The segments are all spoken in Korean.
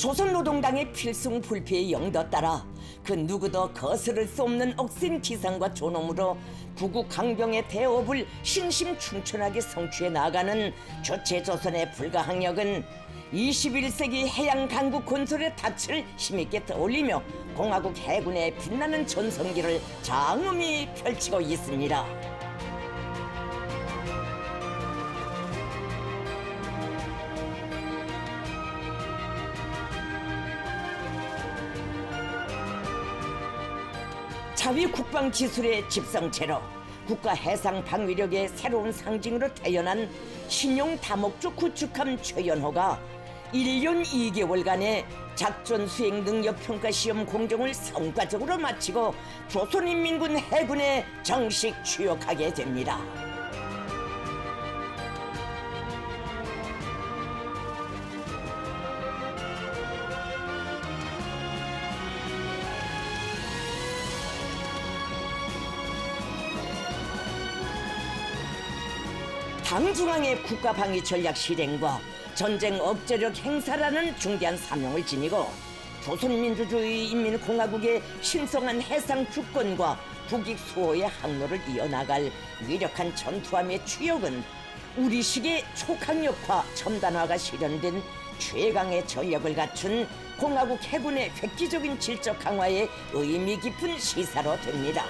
조선노동당의 필승 불패의 영도 따라 그 누구도 거스를 수 없는 억센 기상과 존엄으로 구국 강병의 대업을 신심충천하게 성취해 나가는 조체조선의 불가항력은 21세기 해양 강국 건설의 닻을 힘있게 떠올리며 공화국 해군의 빛나는 전성기를 장엄히 펼치고 있습니다. 자위 국방 기술의 집성체로 국가 해상 방위력의 새로운 상징으로 태어난 신용 다목적 구축함 최연호가 1년 2개월간의 작전 수행 능력 평가 시험 공정을 성과적으로 마치고 조선인민군 해군에 정식 취역하게 됩니다. 당중앙의 국가방위 전략 실행과 전쟁 억제력 행사라는 중대한 사명을 지니고 조선민주주의 인민공화국의 신성한 해상 주권과 국익 수호의 항로를 이어나갈 위력한 전투함의 추역은 우리식의 초강력화 첨단화가 실현된 최강의 전력을 갖춘 공화국 해군의 획기적인 질적 강화에 의미 깊은 시사로 됩니다.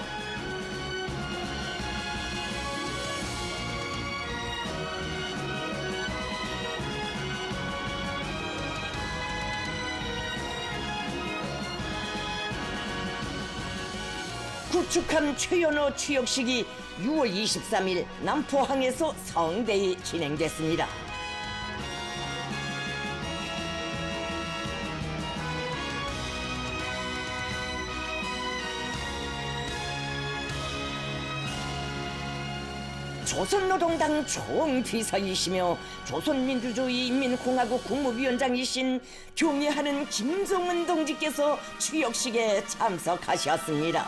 구축함 최연호 취역식이 6월 23일 남포항에서 성대히 진행됐습니다. 조선노동당 총비서이시며 조선민주주의 인민공화국 국무위원장이신 경애하는 김정은 동지께서 취역식에 참석하셨습니다.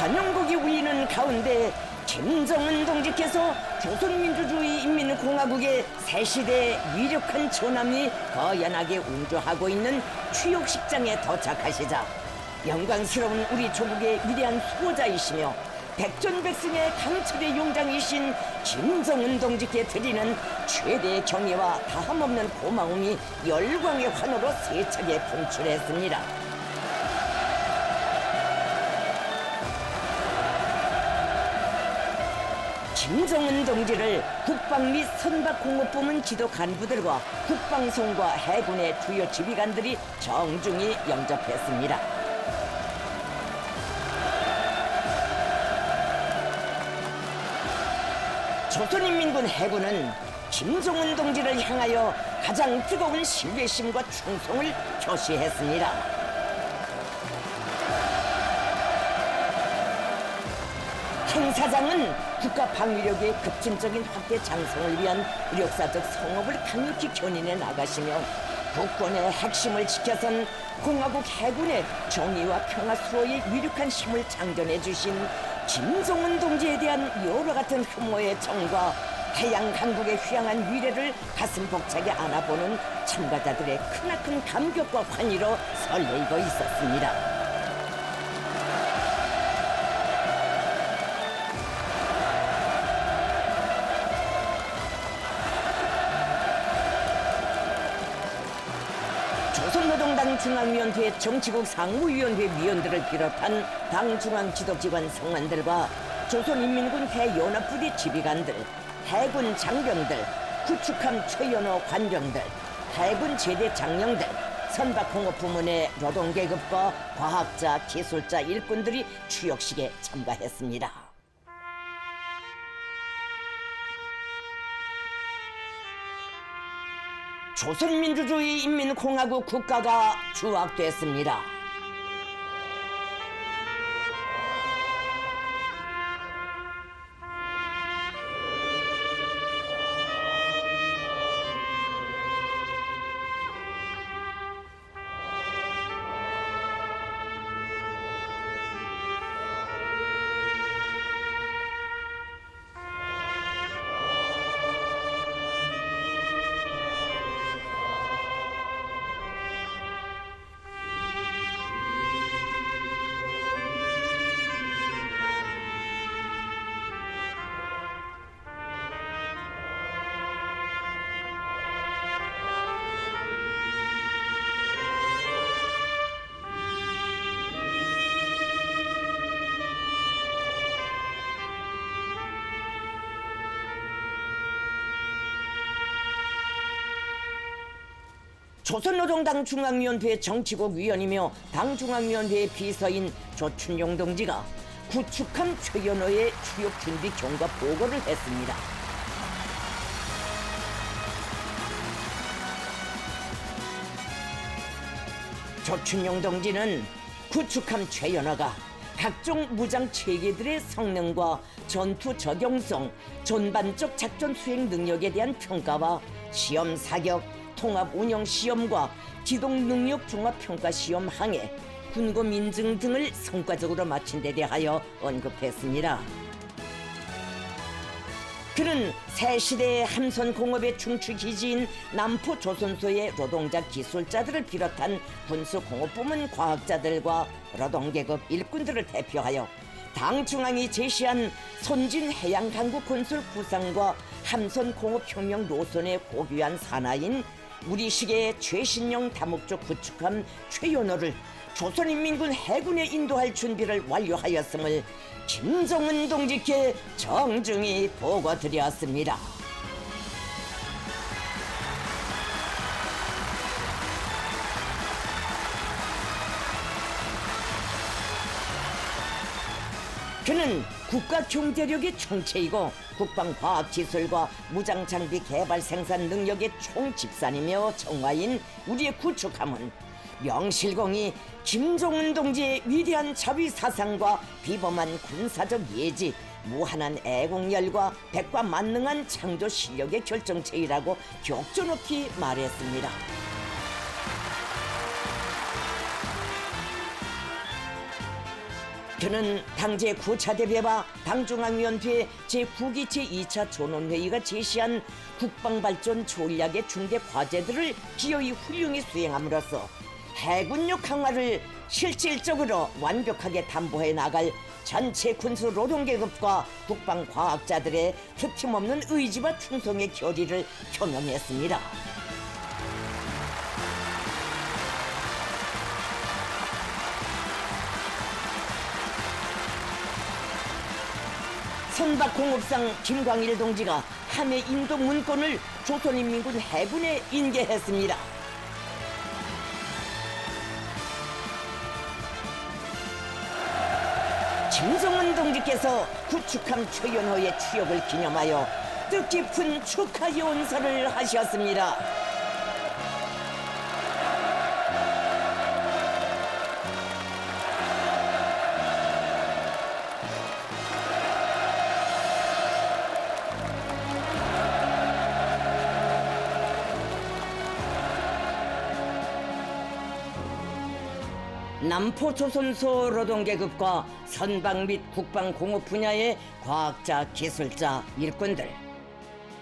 환영곡이 울리는 가운데 김정은 동지께서 조선민주주의 인민공화국의 새시대의 위력한 전함이 거연하게 운조하고 있는 취역식장에 도착하시자 영광스러운 우리 조국의 위대한 수호자이시며 백전백승의 강철의 용장이신 김정은 동지께 드리는 최대의 경의와 다함없는 고마움이 열광의 환호로 세차게 분출했습니다. 김정은 동지를 국방 및 선박공업부문 지도 간부들과 국방성과 해군의 주요 지휘관들이 정중히 영접했습니다. 조선인민군 해군은 김정은 동지를 향하여 가장 뜨거운 신뢰심과 충성을 표시했습니다. 행사장은 국가 방위력의 급진적인 확대 장성을 위한 역사적 성업을 강력히 견인해 나가시며 국권의 핵심을 지켜선 공화국 해군의 정의와 평화 수호의 위력한 힘을 장전해 주신 김정은 동지에 대한 여러 같은 흠모의 정과 해양 강국의 휘황한 위례를 가슴 벅차게 안아보는 참가자들의 크나큰 감격과 환희로 설레이고 있었습니다. 조선노동당 중앙위원회 정치국 상무위원회 위원들을 비롯한 당 중앙 지도기관 성관들과 조선인민군 해연합부대 지휘관들, 해군 장병들, 구축함 최연호 관병들, 해군 제대 장령들, 선박공업 부문의 노동계급과 과학자, 기술자, 일꾼들이 취역식에 참가했습니다. 조선민주주의 인민공화국 국가가 주악됐습니다. 조선노동당 중앙위원회 정치국 위원이며 당 중앙위원회 비서인 조춘용 동지가 구축함 최연호의 추역 준비 경과 보고를 했습니다. 조춘용 동지는 구축함 최연호가 각종 무장 체계들의 성능과 전투 적용성, 전반적 작전 수행 능력에 대한 평가와 시험 사격, 통합 운영 시험과 기동 능력 종합 평가 시험 항해, 군검 인증 등을 성과적으로 마친 데 대하여 언급했습니다. 그는 새 시대의 함선 공업의 중추 기지인 남포 조선소의 노동자 기술자들을 비롯한 군수공업부문 과학자들과 노동계급 일꾼들을 대표하여 당 중앙이 제시한 선진 해양 강국 건설 구상과 함선 공업 혁명 노선의 고귀한 산하인 우리 시대의 최신형 다목적 구축함 최연호를 조선인민군 해군에 인도할 준비를 완료하였음을 김정은 동지께 정중히 보고드렸습니다. 그는 국가경제력의 총체이고 국방과학기술과 무장장비 개발 생산 능력의 총집산이며 정화인 우리의 구축함은 명실공히 김정은 동지의 위대한 자위사상과 비범한 군사적 예지, 무한한 애국열과 백과 만능한 창조 실력의 결정체이라고 격조높이 말했습니다. 그는 당 제9차 대회와 당중앙위원회 제9기 제2차 전원회의가 제시한 국방발전 전략의 중대 과제들을 기어이 훌륭히 수행함으로써 해군력 강화를 실질적으로 완벽하게 담보해 나갈 전체 군수 노동계급과 국방과학자들의 틈없는 의지와 충성의 결의를 표명했습니다. 선박공업상 김광일 동지가 함해 인도 문건을 조선인민군 해군에 인계했습니다. 김정은 동지께서 구축함 최연호의 추역을 기념하여 뜻깊은 축하 연설을 하셨습니다. 남포 조선소 노동계급과 선박 및 국방공업 분야의 과학자, 기술자, 일꾼들,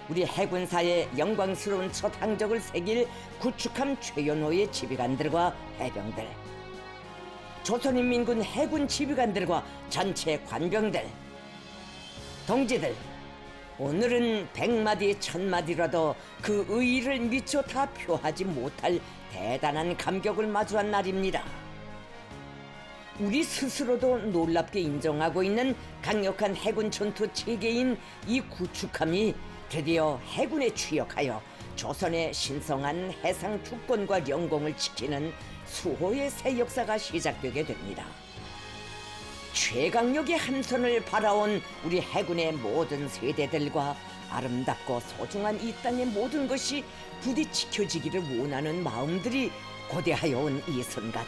우리 해군사의 영광스러운 첫 항적을 새길 구축함 최연호의 지휘관들과 해병들, 조선인민군 해군 지휘관들과 전체 관병들, 동지들, 오늘은 100마디 1000마디라도 그 의의를 미처 다 표하지 못할 대단한 감격을 마주한 날입니다. 우리 스스로도 놀랍게 인정하고 있는 강력한 해군 전투 체계인 이 구축함이 드디어 해군에 취역하여 조선의 신성한 해상 주권과 영공을 지키는 수호의 새 역사가 시작되게 됩니다. 최강력의 함선을 바라온 우리 해군의 모든 세대들과 아름답고 소중한 이 땅의 모든 것이 부디 지켜지기를 원하는 마음들이 고대하여 온 이 순간,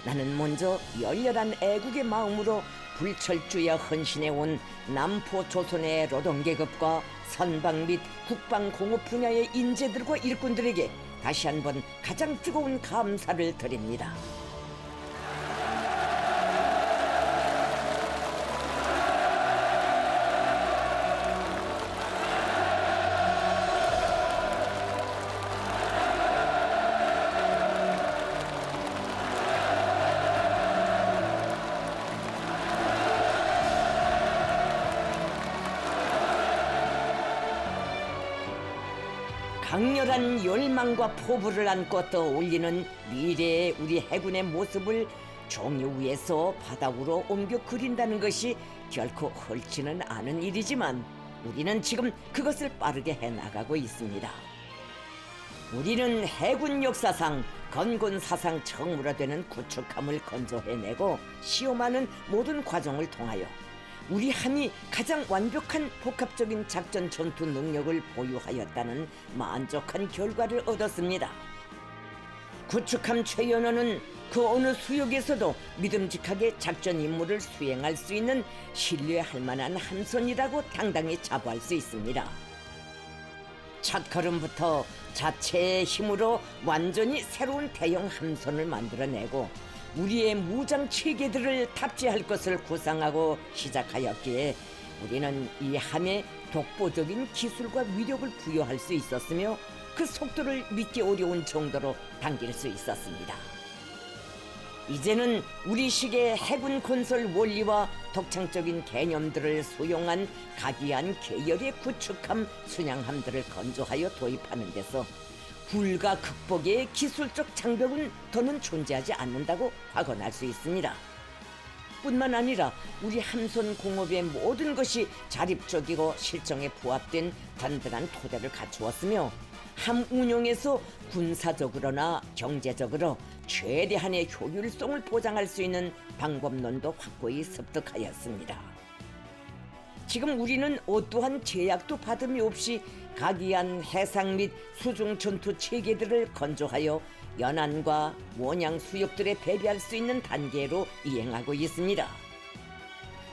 나는 먼저 열렬한 애국의 마음으로 불철주야 헌신해온 남포 조선의 노동계급과 선박 및 국방공업 분야의 인재들과 일꾼들에게 다시 한번 가장 뜨거운 감사를 드립니다. 강렬한 열망과 포부를 안고 떠올리는 미래의 우리 해군의 모습을 종이 위에서 바닥으로 옮겨 그린다는 것이 결코 헐지는 않은 일이지만 우리는 지금 그것을 빠르게 해나가고 있습니다. 우리는 해군 역사상 건곤사상 처음으로 되는 구축함을 건조해내고 시험하는 모든 과정을 통하여 우리 함이 가장 완벽한 복합적인 작전 전투 능력을 보유하였다는 만족한 결과를 얻었습니다. 구축함 최연호는 그 어느 수역에서도 믿음직하게 작전 임무를 수행할 수 있는 신뢰할 만한 함선이라고 당당히 자부할 수 있습니다. 첫 걸음부터 자체의 힘으로 완전히 새로운 대형 함선을 만들어내고 우리의 무장 체계들을 탑재할 것을 구상하고 시작하였기에 우리는 이 함에 독보적인 기술과 위력을 부여할 수 있었으며 그 속도를 믿기 어려운 정도로 당길 수 있었습니다. 이제는 우리식의 해군 건설 원리와 독창적인 개념들을 수용한 각이한 계열의 구축함, 순양함들을 건조하여 도입하는 데서 불가 극복의 기술적 장벽은 더는 존재하지 않는다고 확언할 수 있습니다. 뿐만 아니라 우리 함선 공업의 모든 것이 자립적이고 실정에 부합된 든든한 토대를 갖추었으며 함 운용에서 군사적으로나 경제적으로 최대한의 효율성을 보장할 수 있는 방법론도 확고히 습득하였습니다. 지금 우리는 어떠한 제약도 받음이 없이 각이한 해상 및 수중 전투 체계들을 건조하여 연안과 원양 수역들에 배비할 수 있는 단계로 이행하고 있습니다.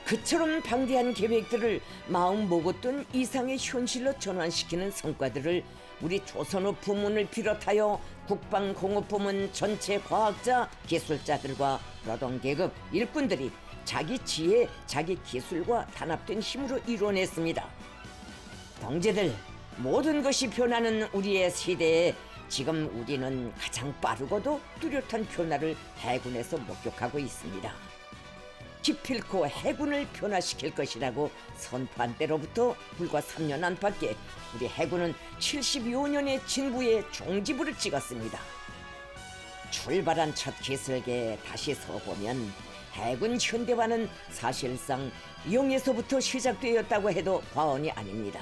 그처럼 방대한 계획들을 마음 먹었던 이상의 현실로 전환시키는 성과들을 우리 조선업 부문을 비롯하여 국방공업부문 전체 과학자, 기술자들과 노동계급, 일꾼들이 자기 지혜, 자기 기술과 단합된 힘으로 이뤄냈습니다. 동지들, 모든 것이 변하는 우리의 시대에 지금 우리는 가장 빠르고도 뚜렷한 변화를 해군에서 목격하고 있습니다. 기필코 해군을 변화시킬 것이라고 선포한 때로부터 불과 3년 안팎에 우리 해군은 75년의 진부의 종지부를 찍었습니다. 출발한 첫 기술계에 다시 서보면 해군 현대화는 사실상 0에서부터 시작되었다고 해도 과언이 아닙니다.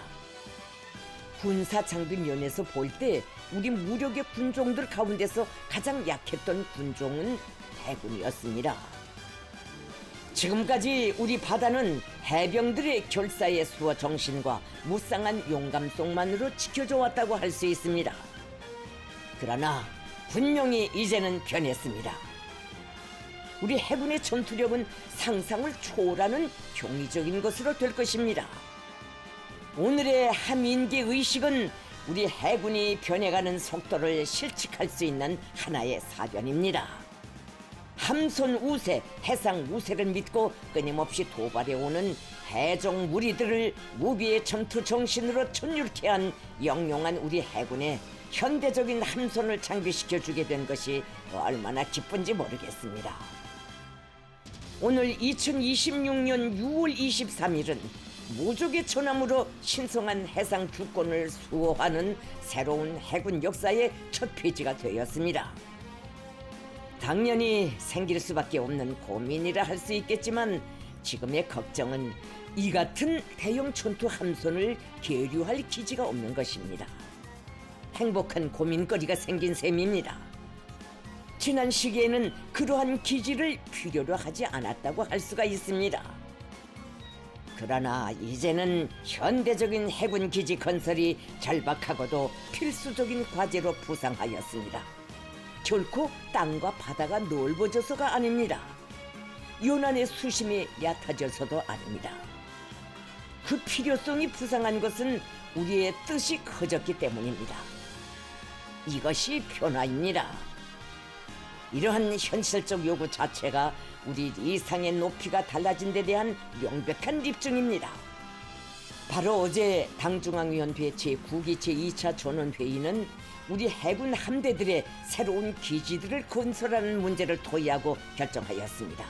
군사 장비 면에서 볼 때 우리 무력의 군종들 가운데서 가장 약했던 군종은 해군이었습니다. 지금까지 우리 바다는 해병들의 결사의 수호 정신과 무쌍한 용감성만으로 지켜져 왔다고 할 수 있습니다. 그러나 분명히 이제는 변했습니다. 우리 해군의 전투력은 상상을 초월하는 경이적인 것으로 될 것입니다. 오늘의 함인계 의식은 우리 해군이 변해가는 속도를 실측할 수 있는 하나의 사변입니다. 함선 우세, 해상 우세를 믿고 끊임없이 도발해오는 해적 무리들을 무비의 전투 정신으로 천율케 한 영용한 우리 해군에 현대적인 함선을 장비시켜주게 된 것이 얼마나 기쁜지 모르겠습니다. 오늘 2026년 6월 23일은 무적의 전함으로 신성한 해상 주권을 수호하는 새로운 해군 역사의 첫 페이지가 되었습니다. 당연히 생길 수밖에 없는 고민이라 할 수 있겠지만 지금의 걱정은 이 같은 대형 전투 함선을 계류할 기지가 없는 것입니다. 행복한 고민거리가 생긴 셈입니다. 지난 시기에는 그러한 기지를 필요로 하지 않았다고 할 수가 있습니다. 그러나 이제는 현대적인 해군 기지 건설이 절박하고도 필수적인 과제로 부상하였습니다. 결코 땅과 바다가 넓어져서가 아닙니다. 요난의 수심이 얕아져서도 아닙니다. 그 필요성이 부상한 것은 우리의 뜻이 커졌기 때문입니다. 이것이 변화입니다. 이러한 현실적 요구 자체가 우리 이상의 높이가 달라진 데 대한 명백한 입증입니다. 바로 어제 당중앙위원회 제9기 제2차 전원회의는 우리 해군 함대들의 새로운 기지들을 건설하는 문제를 토의하고 결정하였습니다.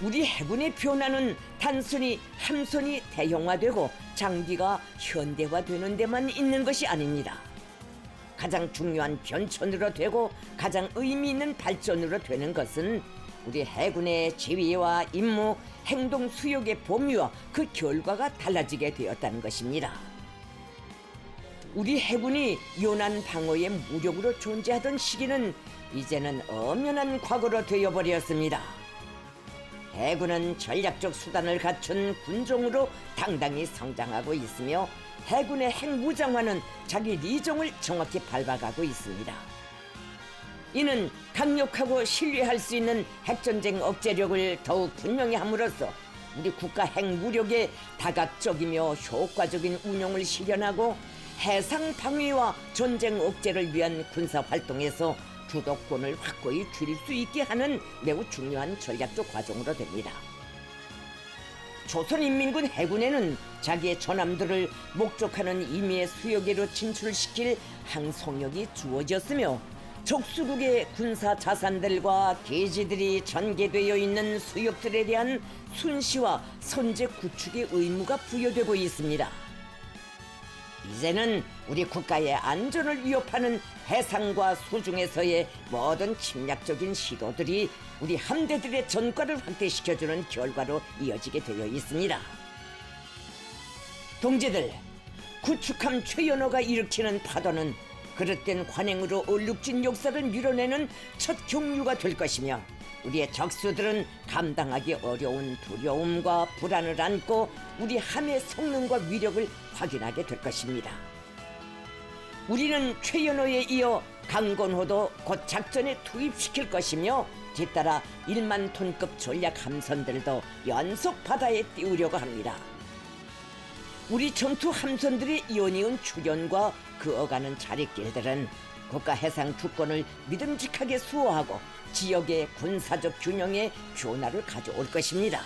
우리 해군의 변화는 단순히 함선이 대형화되고 장비가 현대화되는 데만 있는 것이 아닙니다. 가장 중요한 변천으로 되고 가장 의미 있는 발전으로 되는 것은 우리 해군의 지위와 임무, 행동 수역의 범위와 그 결과가 달라지게 되었다는 것입니다. 우리 해군이 요난 방어의 무력으로 존재하던 시기는 이제는 엄연한 과거로 되어버렸습니다. 해군은 전략적 수단을 갖춘 군종으로 당당히 성장하고 있으며 해군의 핵무장화는 자기 리정을 정확히 밟아가고 있습니다. 이는 강력하고 신뢰할 수 있는 핵전쟁 억제력을 더욱 분명히 함으로써 우리 국가 핵무력의 다각적이며 효과적인 운용을 실현하고 해상 방위와 전쟁 억제를 위한 군사 활동에서 주도권을 확고히 쥘 수 있게 하는 매우 중요한 전략적 과정으로 됩니다. 조선인민군 해군에는 자기의 전함들을 목적하는 임의의 수역에로 진출시킬 항송력이 주어졌으며 적수국의 군사 자산들과 기지들이 전개되어 있는 수역들에 대한 순시와 선제 구축의 의무가 부여되고 있습니다. 이제는 우리 국가의 안전을 위협하는 해상과 수중에서의 모든 침략적인 시도들이 우리 함대들의 전과를 확대시켜주는 결과로 이어지게 되어 있습니다. 동지들, 구축함 최연호가 일으키는 파도는 그릇된 관행으로 얼룩진 역사를 밀어내는 첫 경류가 될 것이며 우리의 적수들은 감당하기 어려운 두려움과 불안을 안고 우리 함의 성능과 위력을 확인하게 될 것입니다. 우리는 최연호에 이어 강건호도 곧 작전에 투입시킬 것이며 뒤따라 1만 톤급 전략 함선들도 연속 바다에 띄우려고 합니다. 우리 전투 함선들의 연이은 출현과 그어가는 자리길들은 국가 해상 주권을 믿음직하게 수호하고 지역의 군사적 균형에 변화를 가져올 것입니다.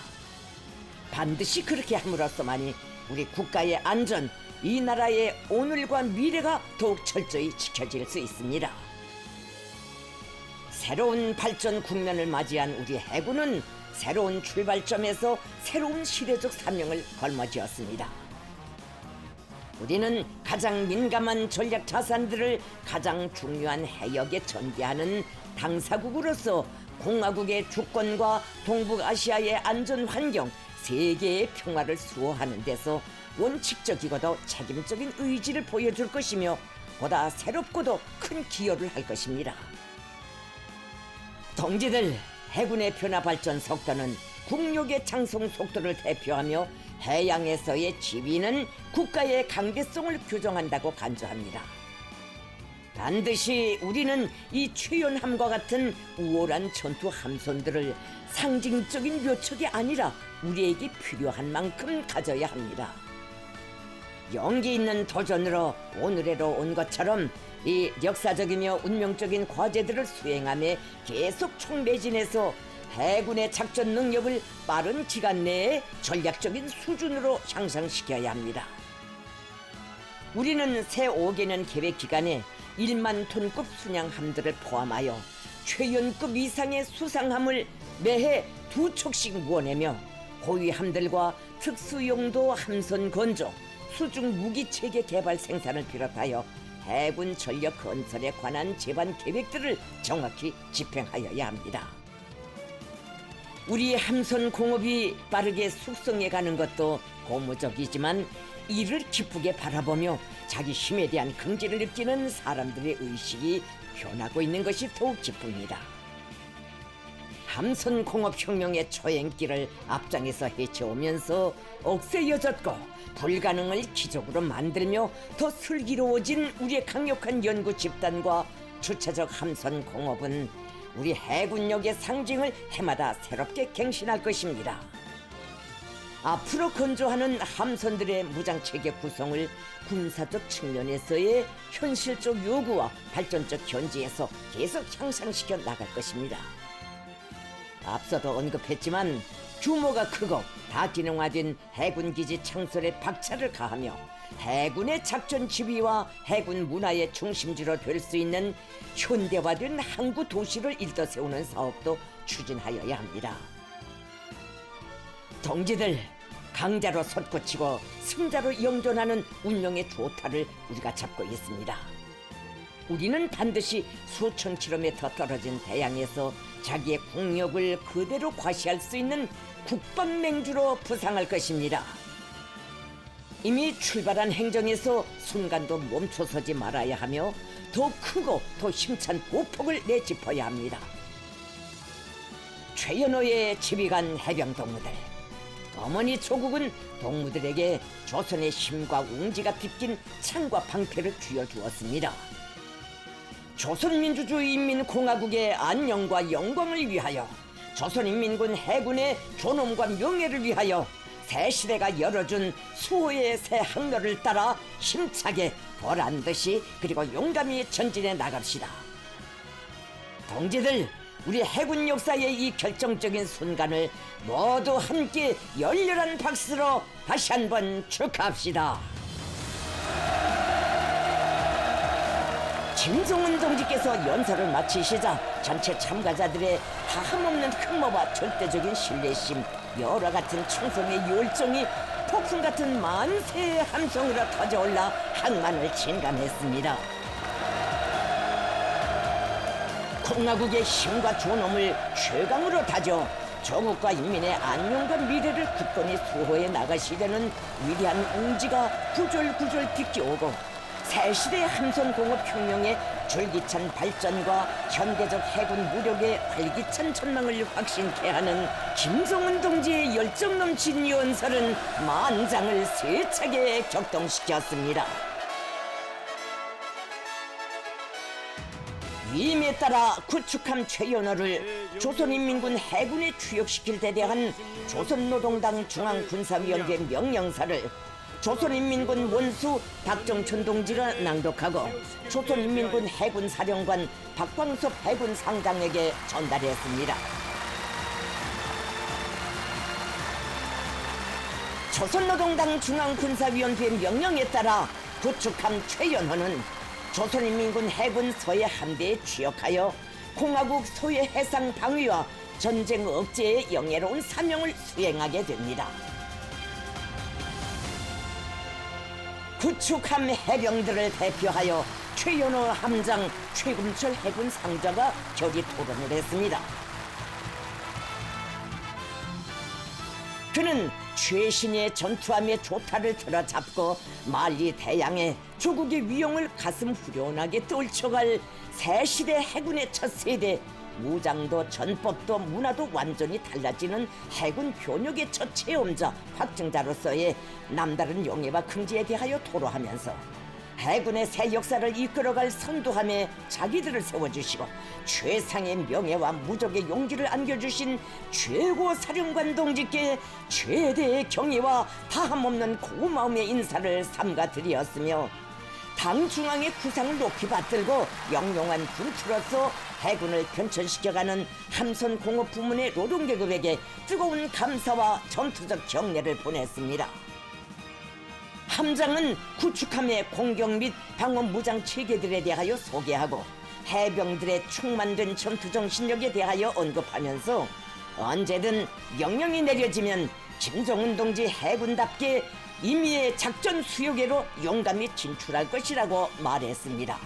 반드시 그렇게 함으로써만이 우리 국가의 안전, 이 나라의 오늘과 미래가 더욱 철저히 지켜질 수 있습니다. 새로운 발전 국면을 맞이한 우리 해군은 새로운 출발점에서 새로운 시대적 사명을 걸머쥐었습니다. 우리는 가장 민감한 전략 자산들을 가장 중요한 해역에 전개하는 당사국으로서 공화국의 주권과 동북아시아의 안전 환경, 세계의 평화를 수호하는 데서 원칙적이고도 책임적인 의지를 보여줄 것이며 보다 새롭고도 큰 기여를 할 것입니다. 동지들, 해군의 변화 발전 속도는 국력의 창성 속도를 대표하며 해양에서의 지위는 국가의 강대성을 규정한다고 간주합니다. 반드시 우리는 이 최연함과 같은 우월한 전투 함선들을 상징적인 묘척이 아니라 우리에게 필요한 만큼 가져야 합니다. 용기 있는 도전으로 오늘에로 온 것처럼 이 역사적이며 운명적인 과제들을 수행함에 계속 총매진해서 해군의 작전 능력을 빠른 기간 내에 전략적인 수준으로 향상시켜야 합니다. 우리는 새 5개년 계획 기간에 1만 톤급 순양함들을 포함하여 최연급 이상의 수상함을 매해 2척씩 모아내며 호위함들과 특수용도 함선 건조, 수중 무기체계 개발 생산을 비롯하여 해군 전력 건설에 관한 제반 계획들을 정확히 집행하여야 합니다. 우리 함선 공업이 빠르게 숙성해가는 것도 고무적이지만 이를 기쁘게 바라보며 자기 힘에 대한 긍지를 느끼는 사람들의 의식이 변하고 있는 것이 더욱 기쁩니다. 함선 공업 혁명의 초행길을 앞장에서 헤쳐오면서 억세여졌고 불가능을 기적으로 만들며 더 슬기로워진 우리의 강력한 연구 집단과 주체적 함선 공업은 우리 해군력의 상징을 해마다 새롭게 갱신할 것입니다. 앞으로 건조하는 함선들의 무장체계 구성을 군사적 측면에서의 현실적 요구와 발전적 견지에서 계속 향상시켜 나갈 것입니다. 앞서도 언급했지만 규모가 크고 다기능화된 해군기지 창설에 박차를 가하며 해군의 작전 지휘와 해군 문화의 중심지로 될 수 있는 현대화된 항구 도시를 일떠세우는 사업도 추진하여야 합니다. 동지들, 강자로 솟구치고 승자로 영존하는 운명의 조타를 우리가 잡고 있습니다. 우리는 반드시 수천 킬로미터 떨어진 대양에서 자기의 국력을 그대로 과시할 수 있는 국방맹주로 부상할 것입니다. 이미 출발한 행정에서 순간도 멈춰서지 말아야 하며 더 크고 더 힘찬 보폭을 내짚어야 합니다. 최연호의 지휘관 해병 동무들, 어머니 조국은 동무들에게 조선의 힘과 웅지가 빚긴 창과 방패를 쥐어주었습니다. 조선민주주의인민공화국의 안녕과 영광을 위하여, 조선인민군 해군의 존엄과 명예를 위하여 새 시대가 열어준 수호의 새 항로를 따라 힘차게 보란듯이 그리고 용감히 전진해 나갑시다. 동지들, 우리 해군 역사의 이 결정적인 순간을 모두 함께 열렬한 박수로 다시 한번 축하합시다. 김정은 동지께서 연설을 마치시자 전체 참가자들의 다함없는 흠모와 절대적인 신뢰심, 여러 같은 충성의 열정이 폭풍 같은 만세의 함성으로 터져올라 항만을 진감했습니다. 공화국의 힘과 존엄을 최강으로 다져 조국과 인민의 안녕과 미래를 굳건히 수호해 나가시려는 위대한 웅지가 구절구절 빗겨오고, 새 시대의 함선공업혁명의 줄기찬 발전과 현대적 해군 무력의 활기찬 전망을 확신케 하는 김정은 동지의 열정 넘친 연설은 만장을 세차게 격동시켰습니다. 위임에 따라 구축함 최연호를 조선인민군 해군에 추역시킬 데 대한 조선노동당 중앙군사위원회 명령사를 조선인민군 원수 박정천 동지가 낭독하고 조선인민군 해군사령관 박광섭 해군상장에게 전달했습니다. 조선노동당 중앙군사위원회 명령에 따라 구축함 최연호는 조선인민군 해군 서해 함대에 취역하여 공화국 서해 해상 방위와 전쟁 억제의 영예로운 사명을 수행하게 됩니다. 구축함 해병들을 대표하여 최연호 함장, 최금철 해군 상자가 결의 토론을 했습니다. 그는 최신의 전투함의 조타를 틀어잡고 만리 대양에 조국의 위용을 가슴 후련하게 떨쳐갈 새 시대 해군의 첫 세대, 무장도 전법도 문화도 완전히 달라지는 해군 변혁의 첫 체험자, 확증자로서의 남다른 용예와 긍지에 대하여 토로하면서 해군의 새 역사를 이끌어갈 선두함에 자기들을 세워주시고 최상의 명예와 무적의 용기를 안겨주신 최고 사령관 동지께 최대의 경의와 다함없는 고마움의 인사를 삼가드리었으며, 당 중앙의 구상을 높이 받들고 영롱한 군투로서 해군을 변천시켜가는 함선 공업 부문의 노동계급에게 뜨거운 감사와 전투적 경례를 보냈습니다. 함장은 구축함의 공격 및 방어 무장 체계들에 대하여 소개하고 해병들의 충만된 전투 정신력에 대하여 언급하면서 언제든 명령이 내려지면 김정은 동지 해군답게 임의의 작전 수요계로 용감히 진출할 것이라고 말했습니다.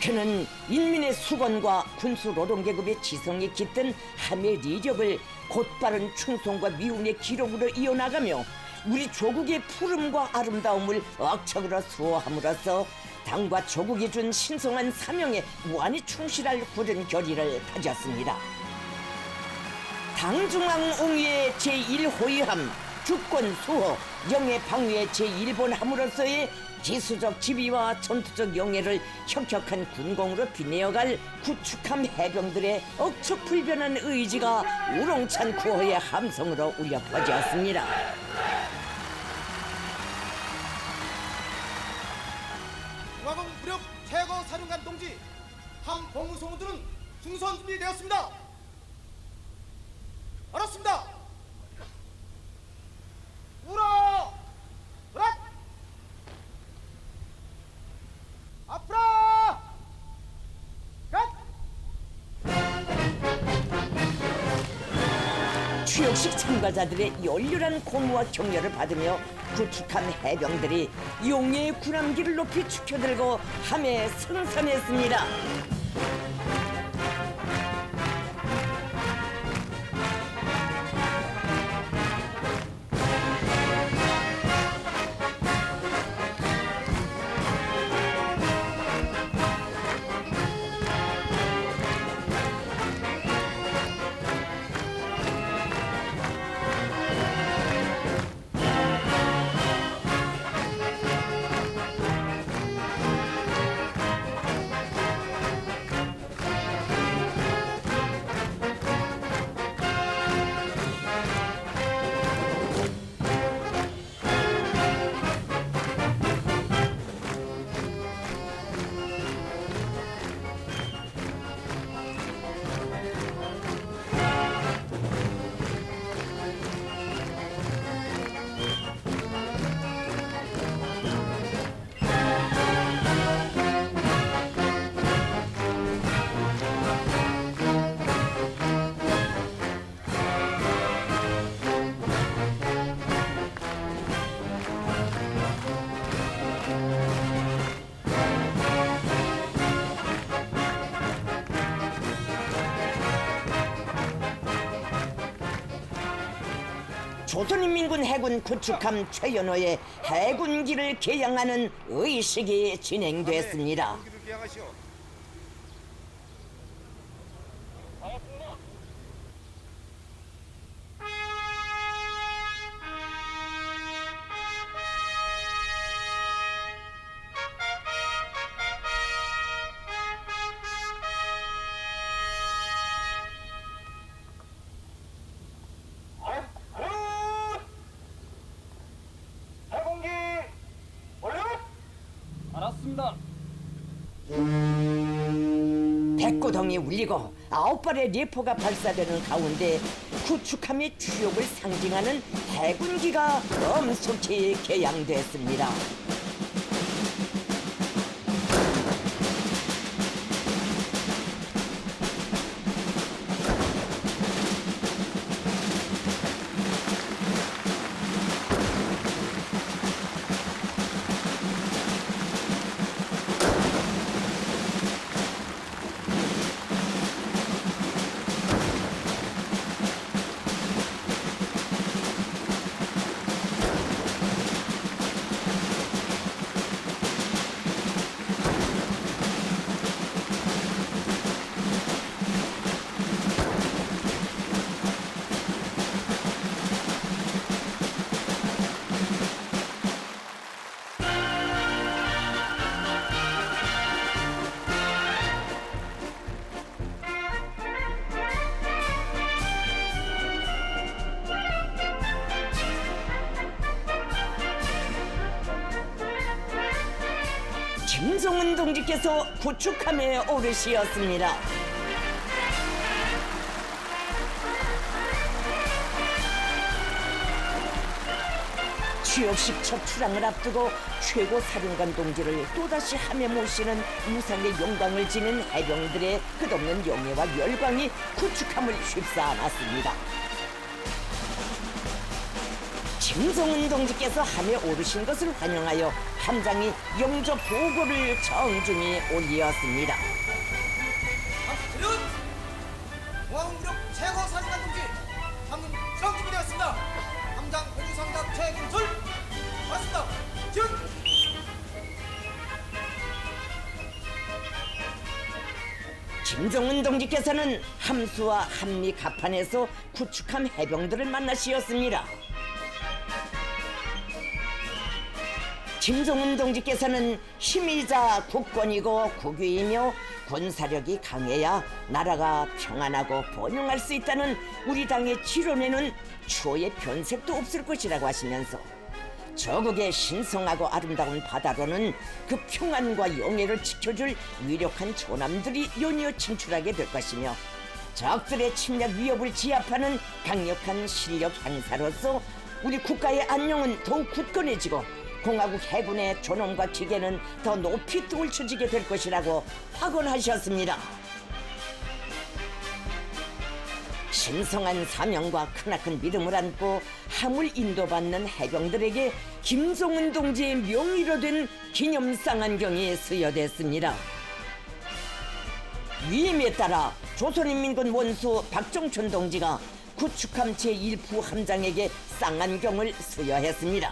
그는 인민의 수건과 군수 노동계급의 지성이 깃든 함의 리력을 곧바른 충성과 미움의 기록으로 이어나가며 우리 조국의 푸름과 아름다움을 억척으로 수호함으로써 당과 조국이 준 신성한 사명에 무한히 충실할 굳은 결의를 다졌습니다. 당중앙옹위의 제1호위함, 주권 수호, 영해 방위의 제1번함으로서의 기수적 지휘와 전투적 영예를 혁혁한 군공으로 빛내어갈 구축함 해병들의 억척불변한 의지가 우렁찬 구호의 함성으로 울려 퍼졌습니다. 중화군 무력 최고 사령관 동지 함 복무소모들은 승선 준비되었습니다. 알았습니다. 우라! 으락! 앞으로! 갓! 취역식 참가자들의 열렬한 공무와 격려를 받으며 구축함 해병들이 용의 군함기를 높이 축혀들고 함에 승선했습니다. 조선인민군 해군 구축함 최연호의 해군기를 개양하는 의식이 진행됐습니다. 해군기를 개양하시오. 해군기 올려! 알았습니다. 백고동이 울리고 9발의 리포가 발사되는 가운데 구축함의 추욕을 상징하는 해군기가 엄숙히 개양됐습니다. 김성은 동지께서 구축함에 오르시었습니다. 취업식 첫 출항을 앞두고 최고 사령관 동지를 또다시 함에 모시는 무상의 영광을 지닌 해병들의 끝없는 영예와 열광이 구축함을 휩싸안았습니다. 김성은 동지께서 함에 오르신 것을 환영하여 함장이 영조 보고를 정중히 올리었습니다. 함수는 공화국무력 최고 사령관 동지 함은 수락 준비되었습니다. 함장 공유상답 최김술 맞습니다. 지원! 김성은 동지께서는 함수와 한미 갑판에서 구축함 해병들을 만나시었습니다. 김성은 동지께서는 힘이자 국권이고 국위이며 군사력이 강해야 나라가 평안하고 번영할 수 있다는 우리 당의 지론에는 추호의 변색도 없을 것이라고 하시면서 저국의 신성하고 아름다운 바다로는 그 평안과 영예를 지켜줄 위력한 조남들이 연이어 진출하게 될 것이며 적들의 침략 위협을 지압하는 강력한 실력 행사로서 우리 국가의 안녕은 더욱 굳건해지고 공화국 해군의 존엄과 기계는 더 높이 떨쳐지게 될 것이라고 확언하셨습니다. 신성한 사명과 크나큰 믿음을 안고 함을 인도받는 해병들에게 김성은 동지의 명의로 된 기념상 안경이 수여됐습니다. 위임에 따라 조선인민군 원수 박정춘 동지가 구축함 제1부 함장에게 쌍안경을 수여했습니다.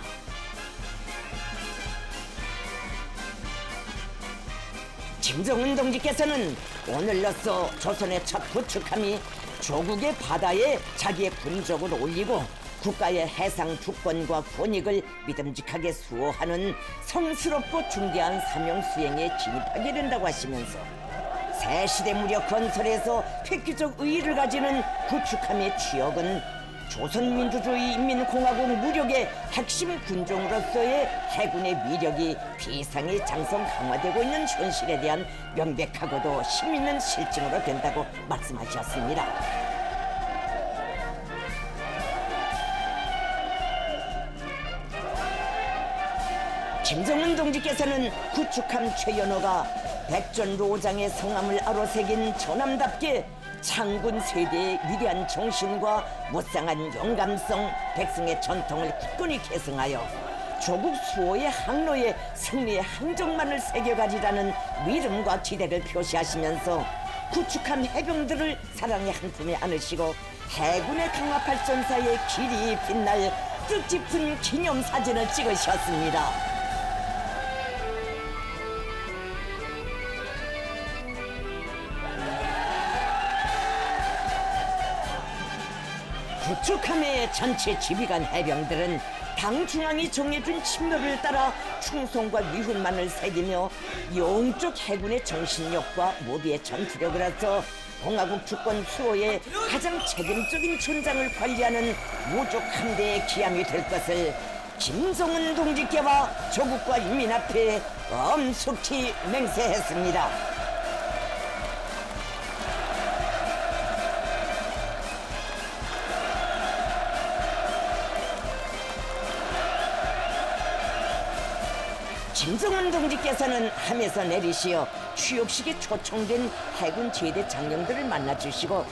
김성은 동지께서는 오늘로써 조선의 첫 구축함이 조국의 바다에 자기의 군적을 올리고 국가의 해상 주권과 권익을 믿음직하게 수호하는 성스럽고 중대한 사명 수행에 진입하게 된다고 하시면서 새 시대 무력 건설에서 획기적 의의를 가지는 구축함의 취역은 조선민주주의인민공화국 무력의 핵심 군종으로서의 해군의 위력이 비상이 장성 강화되고 있는 현실에 대한 명백하고도 힘있는 실증으로 된다고 말씀하셨습니다. 김성은 동지께서는 구축함 최연호가 백전로장의 성함을 아로새긴 조남답게 창군 세대의 위대한 정신과 무쌍한 용감성, 백성의 전통을 굳건히 계승하여 조국 수호의 항로에 승리의 항적만을 새겨가리라는 믿음과 기대를 표시하시면서 구축함 해병들을 사랑의 한 품에 안으시고 해군의 강화 발전사의 길이 빛날 뜻깊은 기념사진을 찍으셨습니다. 구축함의 전체 지휘관 해병들은 당 중앙이 정해준 칙묘를 따라 충성과 위훈만을 새기며 영적 해군의 정신력과 모두의 전투력을 해서 공화국 주권 수호의 가장 책임적인 전장을 관리하는 무적 함대의 기함이 될 것을 김정은 동지께와 조국과 인민 앞에 엄숙히 맹세했습니다. 김정은 동지께서는 함에서 내리시어 취업식에 초청된 해군 제대 장령들을 만나주시고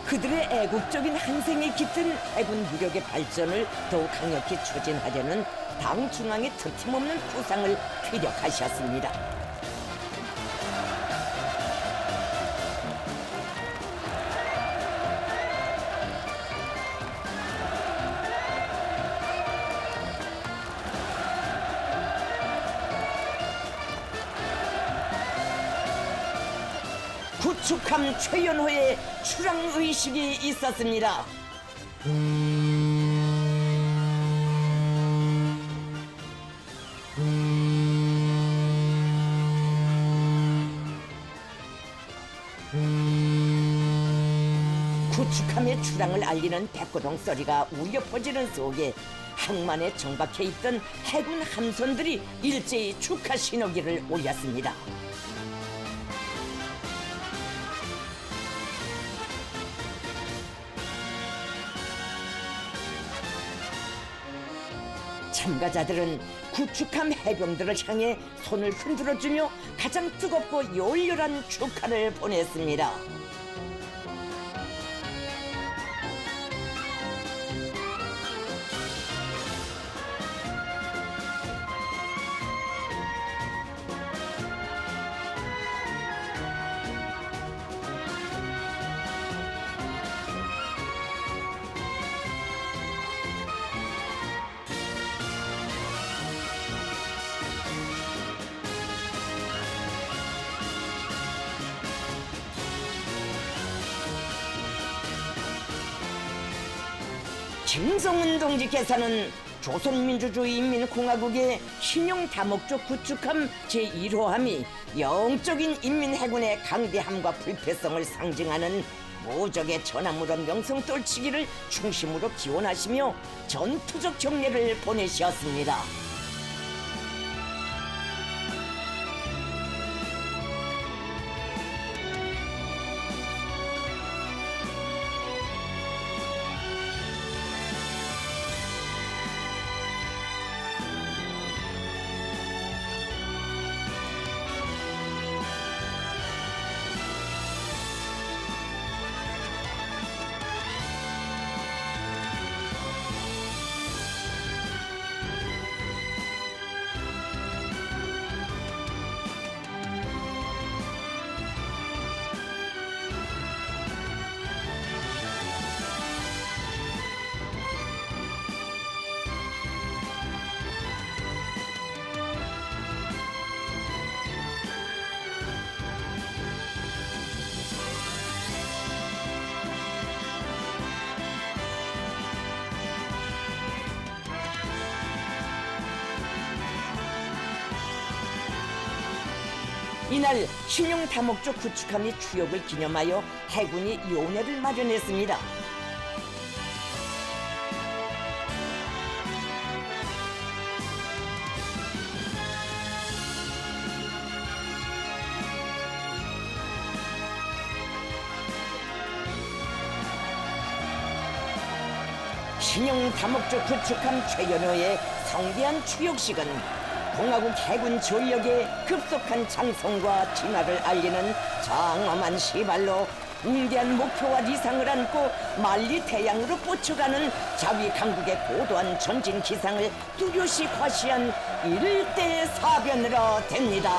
그들의 애국적인 한생에 깃든 해군 무력의 발전을 더욱 강력히 추진하려는 당 중앙의 틀림없는 구상을 피력하셨습니다. 구축함 최연호의 출항의식이 있었습니다. 구축함의 출항을 알리는 백고동 소리가 울려 퍼지는 속에 항만에 정박해 있던 해군 함선들이 일제히 축하 신호기를 올렸습니다. 참가자들은 구축함 해병들을 향해 손을 흔들어주며 가장 뜨겁고 열렬한 축하를 보냈습니다. 김정은 동지께서는 조선민주주의인민공화국의 신용 다목적 구축함 제1호함이 영적인 인민해군의 강대함과 불패성을 상징하는 무적의 전함으로 명성 떨치기를 중심으로 기원하시며 전투적 격려를 보내셨습니다. 이날 신용 다목적 구축함이 추역을 기념하여 해군이 요내를 마련했습니다. 신용 다목적 구축함 최연호의 성대한 추역식은 공화국 해군 전력의 급속한 장성과 진화를 알리는 장엄한 시발로 웅대한 목표와 리상을 안고 만리태양으로 뻗쳐가는 자위 강국의 고도한 전진 기상을 뚜렷이 과시한 일대 사변으로 됩니다.